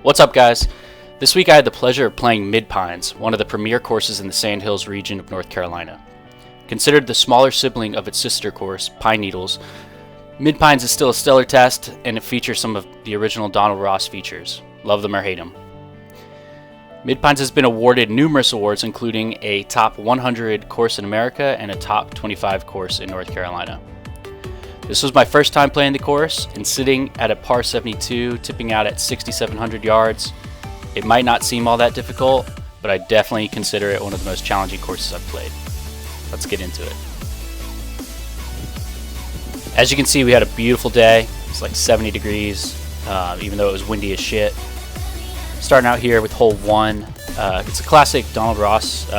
What's up, guys? This week I had the pleasure of playing Mid-Pines, one of the premier courses in the Sandhills region of North Carolina. Considered the smaller sibling of its sister course, Pine Needles, Mid-Pines is still a stellar test, and it features some of the original Donald Ross features. Love them or hate them. Mid-Pines has been awarded numerous awards, including a top 100 course in America and a top 25 course in North Carolina. This was my first time playing the course, and sitting at a par 72, tipping out at 6,700 yards. It might not seem all that difficult, but I definitely consider it one of the most challenging courses I've played. Let's get into it. As you can see, we had a beautiful day. It's like 70 degrees, even though it was windy as shit. Starting out here with hole 1. It's a classic Donald Ross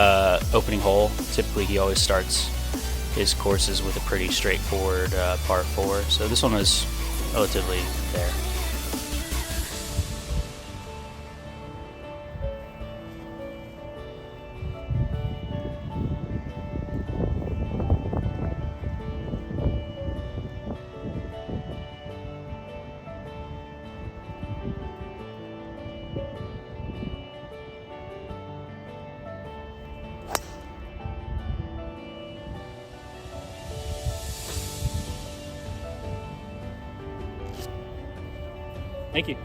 opening hole. Typically, he always starts his courses with a pretty straightforward par 4. So this one was relatively fair. Thank you.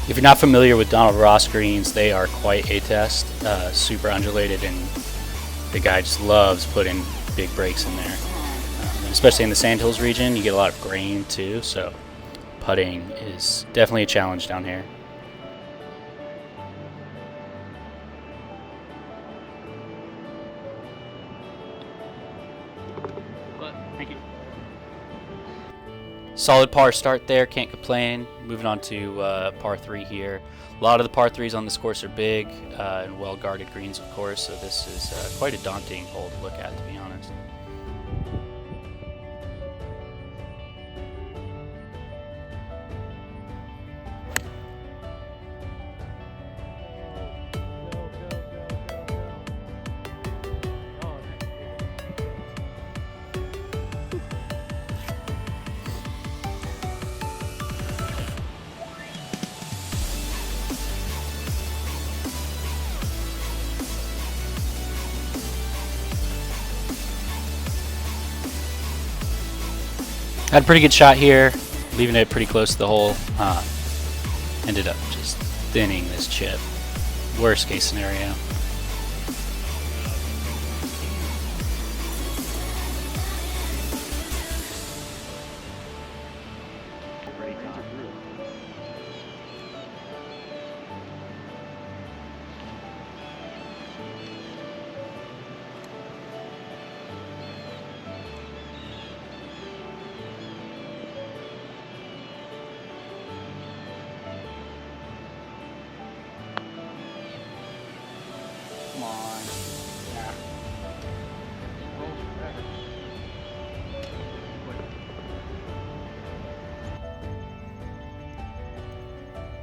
If you're not familiar with Donald Ross greens, they are quite a test. Super undulated, and the guy just loves putting big breaks in there. And especially in the Sandhills region, you get a lot of grain too, so putting is definitely a challenge down here. Thank you. Solid par start there, can't complain. Moving on to par 3 here. A lot of the par 3s on this course are big and well-guarded greens, of course, so this is quite a daunting hole to look at, to be honest. Had a pretty good shot here, leaving it pretty close to the hole. Ended up just thinning this chip. Worst case scenario. Come on. Yeah.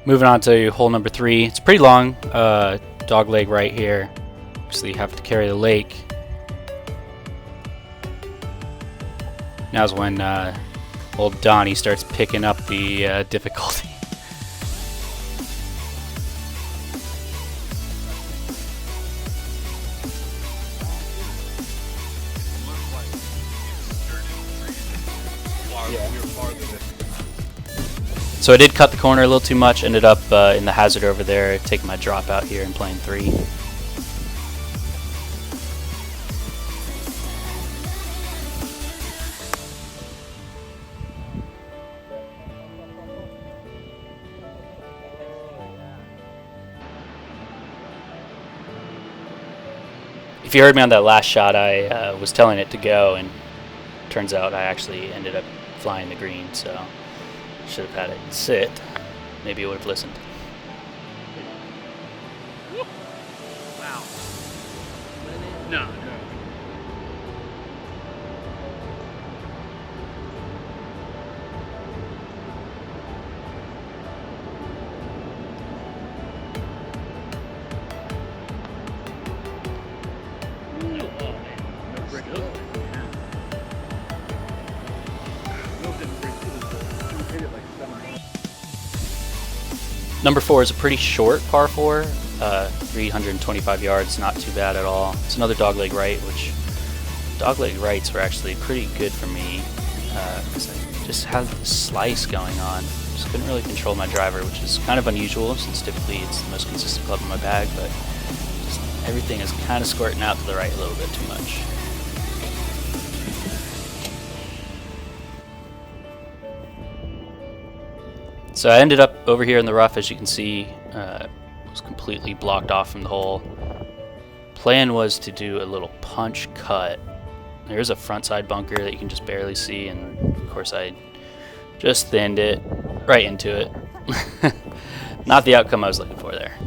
Moving on to hole number 3. It's pretty long. Dog leg right here. Obviously, you have to carry the lake. Now's when old Donnie starts picking up the difficulty. So I did cut the corner a little too much, ended up in the hazard over there, taking my drop out here and playing 3. If you heard me on that last shot, I was telling it to go, and turns out I actually ended up flying the green, so Should have had it sit. Maybe it would have listened. Wow. No. Number 4 is a pretty short par 4, 325 yards, not too bad at all. It's another dogleg right, which dogleg rights were actually pretty good for me because I just had this slice going on. Just couldn't really control my driver, which is kind of unusual since typically it's the most consistent club in my bag, but just everything is kind of squirting out to the right a little bit too much. So I ended up over here in the rough, as you can see, was completely blocked off from the hole. Plan was to do a little punch cut. There's a front side bunker that you can just barely see, and of course I just thinned it right into it. Not the outcome I was looking for there.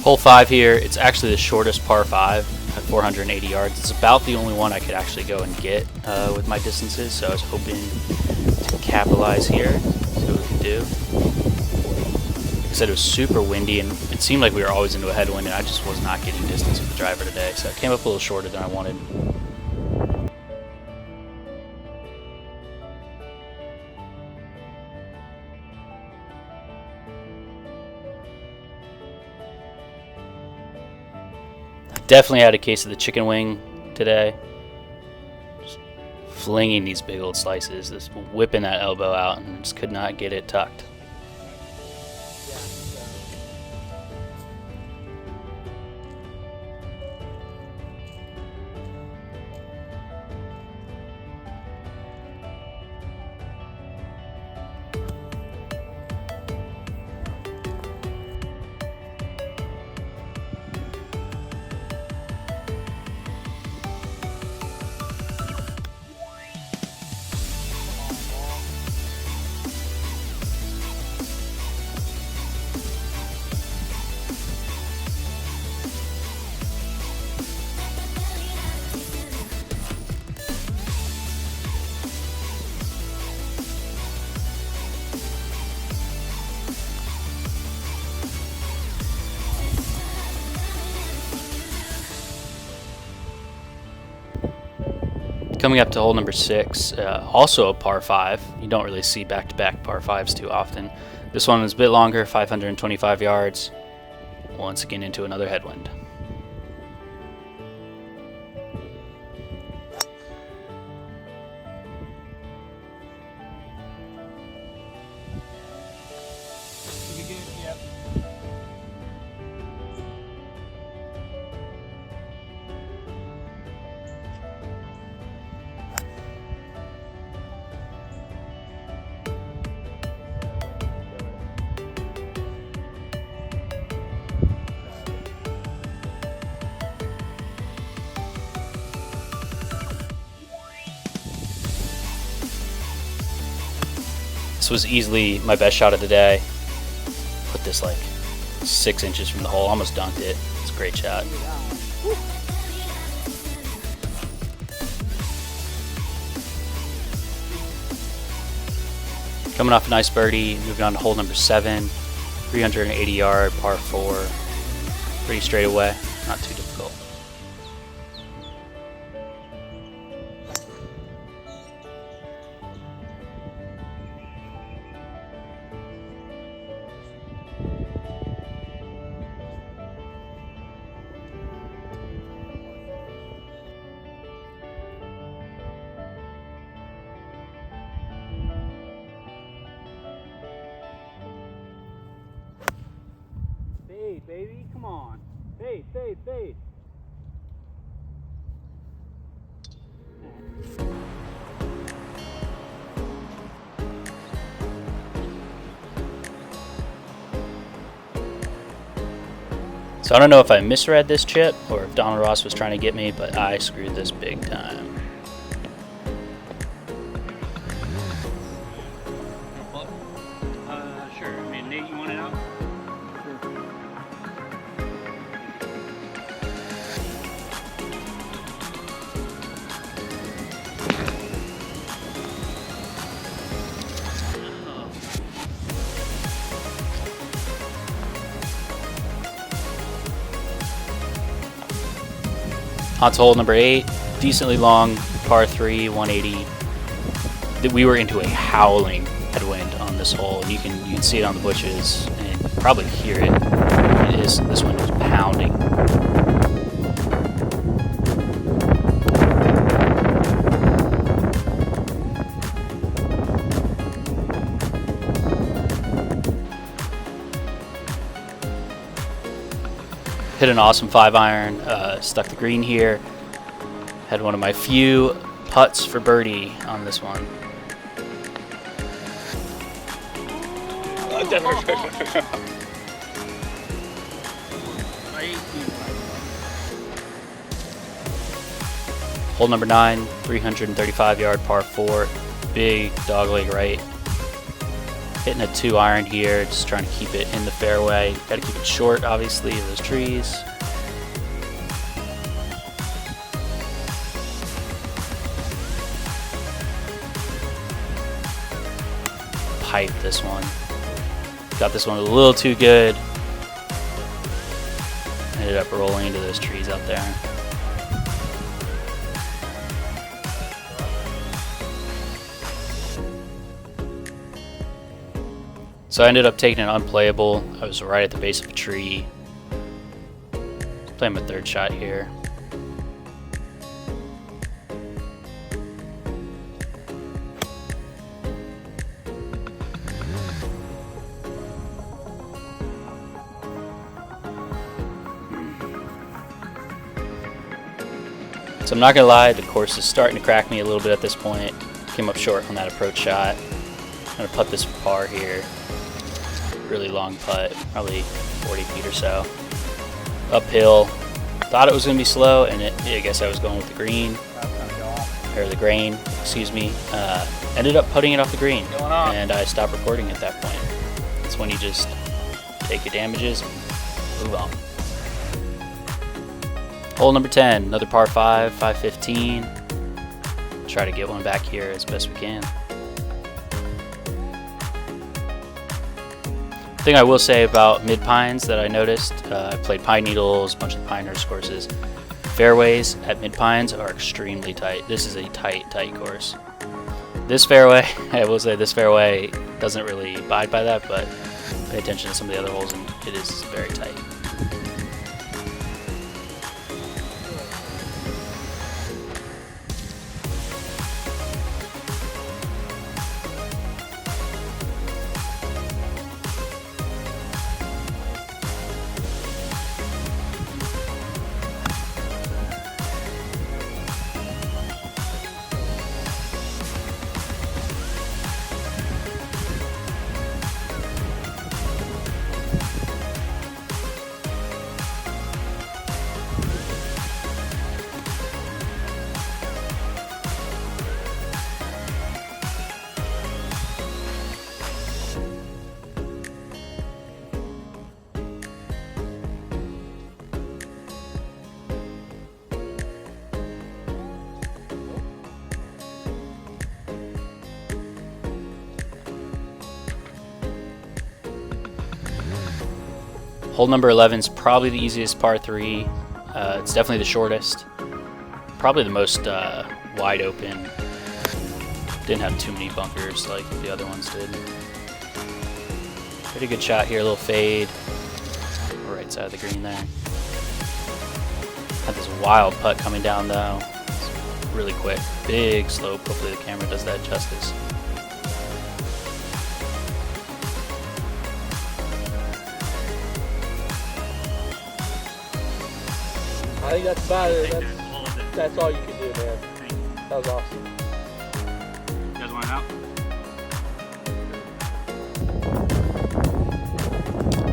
Hole 5 here, it's actually the shortest par 5 at 480 yards. It's about the only one I could actually go and get with my distances, so I was hoping to capitalize here, see what we could do. Like I said, it was super windy, and it seemed like we were always into a headwind, and I just was not getting distance with the driver today, so it came up a little shorter than I wanted. Definitely had a case of the chicken wing today. Just flinging these big old slices, just whipping that elbow out, and just could not get it tucked. Coming up to hole number 6, also a par 5. You don't really see back-to-back par 5s too often. This one was a bit longer, 525 yards. Once again into another headwind. This was easily my best shot of the day. Put this like 6 inches from the hole, almost dunked it. It's a great shot. Coming off a nice birdie, moving on to hole number 7, 380 yard par 4. Pretty straight away, not too difficult. baby. Come on. Fade, fade, fade. So I don't know if I misread this chip or if Donald Ross was trying to get me, but I screwed this big time. Sure. I mean, Nate, you want it out? On to hole number 8, decently long, par 3, 180. We were into a howling headwind on this hole, and you can see it on the bushes and probably hear it. This wind was pounding. Hit an awesome 5-iron, stuck the green here. Had one of my few putts for birdie on this one. Hole number 9, 335-yard par 4, big dogleg right. Hitting a 2-iron here, just trying to keep it in the fairway. Got to keep it short, obviously, of those trees. Pipe this one. Got this one a little too good. Ended up rolling into those trees out there. So I ended up taking an unplayable. I was right at the base of a tree. Playing my 3rd shot here. So I'm not gonna lie, the course is starting to crack me a little bit at this point. Came up short on that approach shot. I'm gonna putt this for par here. Really long putt, probably 40 feet or so. Uphill. Thought it was gonna be slow, and I guess I was going with the green. Or the grain, excuse me. Ended up putting it off the green, and I stopped recording at that point. That's when you just take your damages and move on. Hole number 10, another par 5, 515. Try to get one back here as best we can. Thing I will say about mid pines that I noticed, I played pine needles, a bunch of Pinehurst courses. Fairways at mid pines are extremely tight. This is a tight course. This fairway, I will say this fairway doesn't really abide by that, but pay attention to some of the other holes and it is very tight. Hole number 11 is probably the easiest par 3. It's definitely the shortest. Probably the most wide open. Didn't have too many bunkers like the other ones did. Pretty good shot here, a little fade. Right side of the green there. Had this wild putt coming down though. It's really quick, big slope. Hopefully the camera does that justice. I think that's about it. Take that, all of that. That's all you can do, man. Thank you. That was awesome. You guys want it out?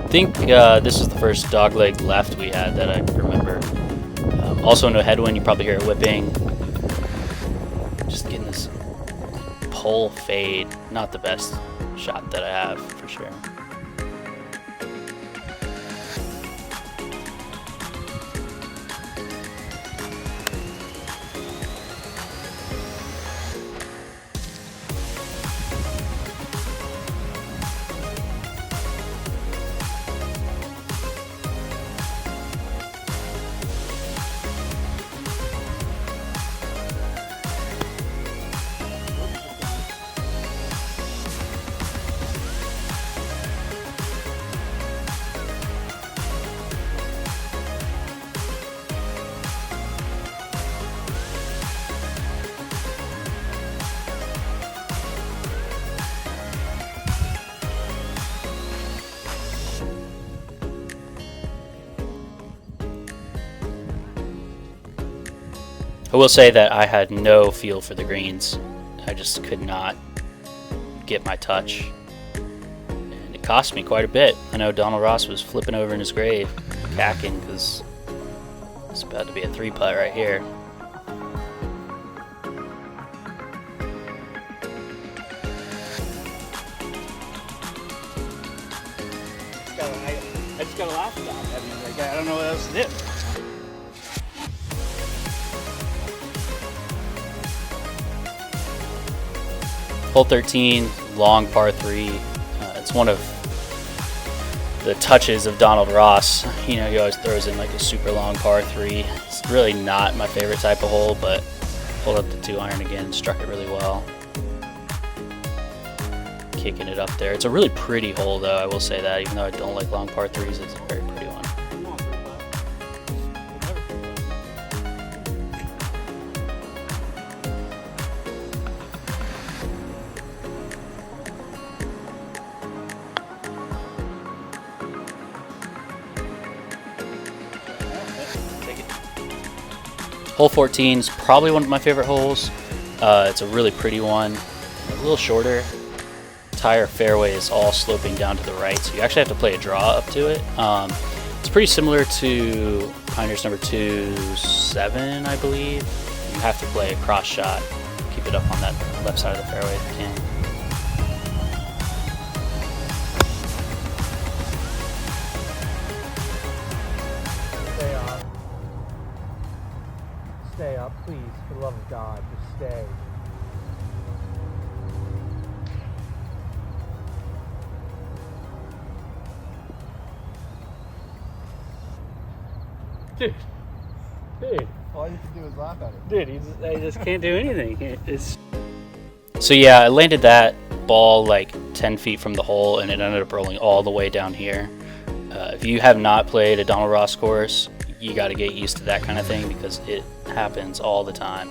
I think this was the first dogleg left we had that I remember. Also no headwind, you probably hear it whipping. Just getting this pole fade, not the best shot that I have for sure. I will say that I had no feel for the greens. I just could not get my touch. And it cost me quite a bit. I know Donald Ross was flipping over in his grave, cacking, because it's about to be a 3-putt right here. I just got a laugh about it. I mean, like, I don't know what else to do. Hole 13, long par 3. It's one of the touches of Donald Ross. You know, he always throws in like a super long par 3. It's really not my favorite type of hole, but pulled up the 2-iron again, struck it really well. Kicking it up there. It's a really pretty hole though, I will say that. Even though I don't like long par 3s, it's a very pretty one. Hole 14 is probably one of my favorite holes. It's a really pretty one, a little shorter. Entire fairway is all sloping down to the right, so you actually have to play a draw up to it. It's pretty similar to Pioneers number 2-7, I believe. You have to play a cross shot, keep it up on that left side of the fairway if you can. Stay up, please, for the love of God, just stay. Dude, all you can do is laugh at it. Dude, I just can't do anything. It's So yeah, I landed that ball like 10 feet from the hole, and it ended up rolling all the way down here. If you have not played a Donald Ross course, you got to get used to that kind of thing because it happens all the time.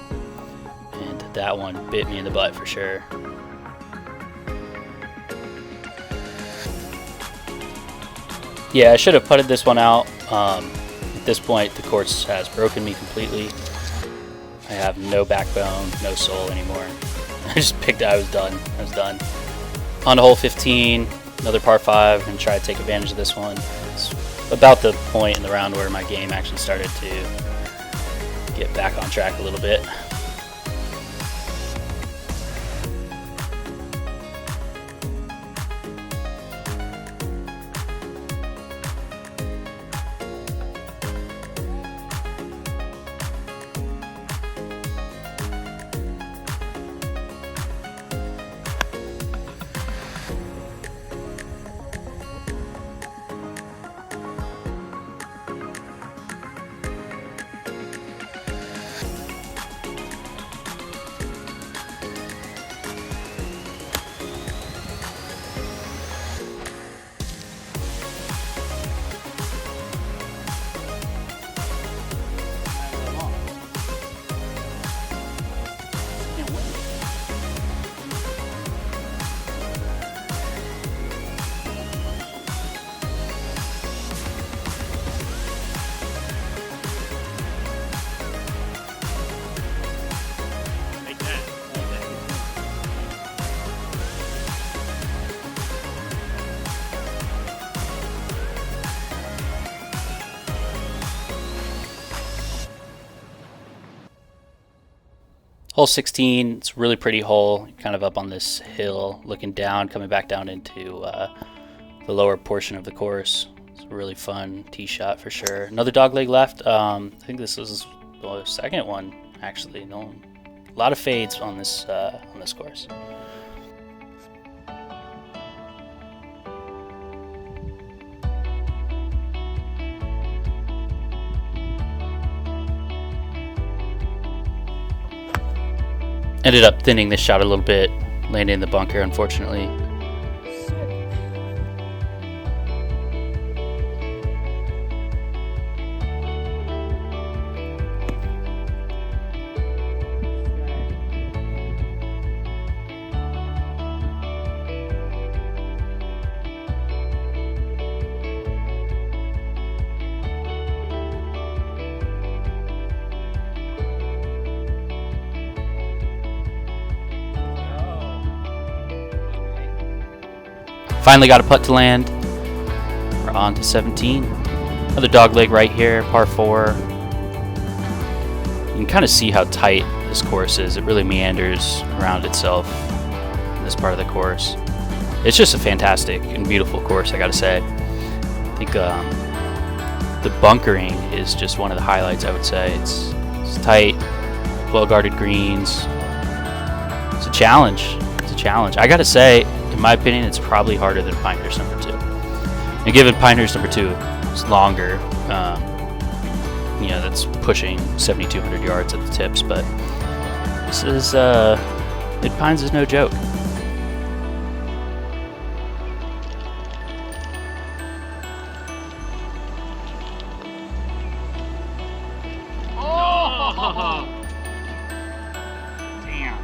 And that one bit me in the butt for sure. Yeah, I should have putted this one out. At this point, the course has broken me completely. I have no backbone, no soul anymore. I just picked it. I was done. On to hole 15, another par 5, and try to take advantage of this one. It's about the point in the round where my game actually started to get back on track a little bit. Hole 16, it's a really pretty hole, kind of up on this hill, looking down, coming back down into the lower portion of the course. It's a really fun tee shot for sure. Another dogleg left. I think this is the second one, actually. A lot of fades on this course. Ended up thinning this shot a little bit, landing in the bunker, unfortunately. Finally got a putt to land. We're on to 17. Another dogleg right here, par 4. You can kind of see how tight this course is. It really meanders around itself in this part of the course. It's just a fantastic and beautiful course, I gotta say. I think the bunkering is just one of the highlights, I would say. It's tight, well-guarded greens. It's a challenge. It's a challenge. I gotta say, in my opinion, it's probably harder than Pinehurst number 2. And given Pinehurst number 2 is longer, you know, that's pushing 7,200 yards at the tips, but this is, Mid-Pines is no joke. Oh! Damn.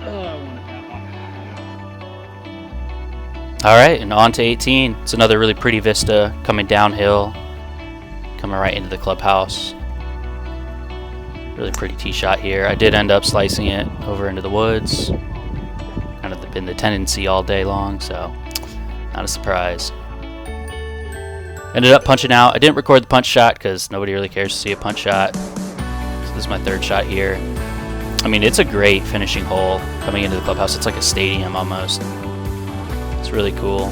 Oh, I wanted that one. All right, and on to 18. It's another really pretty vista coming downhill, coming right into the clubhouse. Really pretty tee shot here. I did end up slicing it over into the woods. Kind of been the tendency all day long, so not a surprise. Ended up punching out. I didn't record the punch shot because nobody really cares to see a punch shot. So this is my third shot here. I mean, it's a great finishing hole coming into the clubhouse. It's like a stadium almost. It's really cool.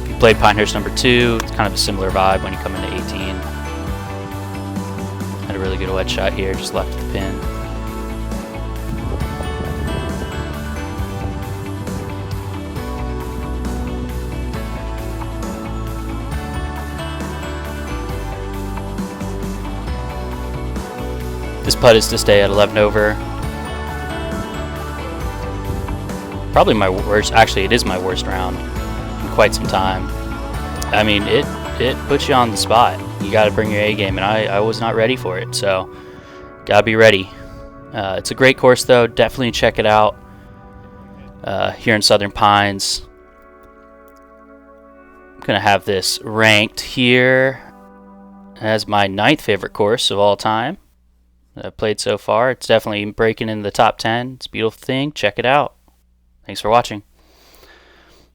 If you played Pinehurst number 2, it's kind of a similar vibe when you come into 18. Had a really good wedge shot here, just left the pin. This putt is to stay at 11 over. Probably my worst, actually it is my worst round in quite some time. I mean, it puts you on the spot. You got to bring your A game, and I was not ready for it, so got to be ready. It's a great course though, definitely check it out here in Southern Pines. I'm going to have this ranked here as my 9th favorite course of all time that I've played so far. It's definitely breaking into the top 10. It's a beautiful thing. Check it out. Thanks for watching.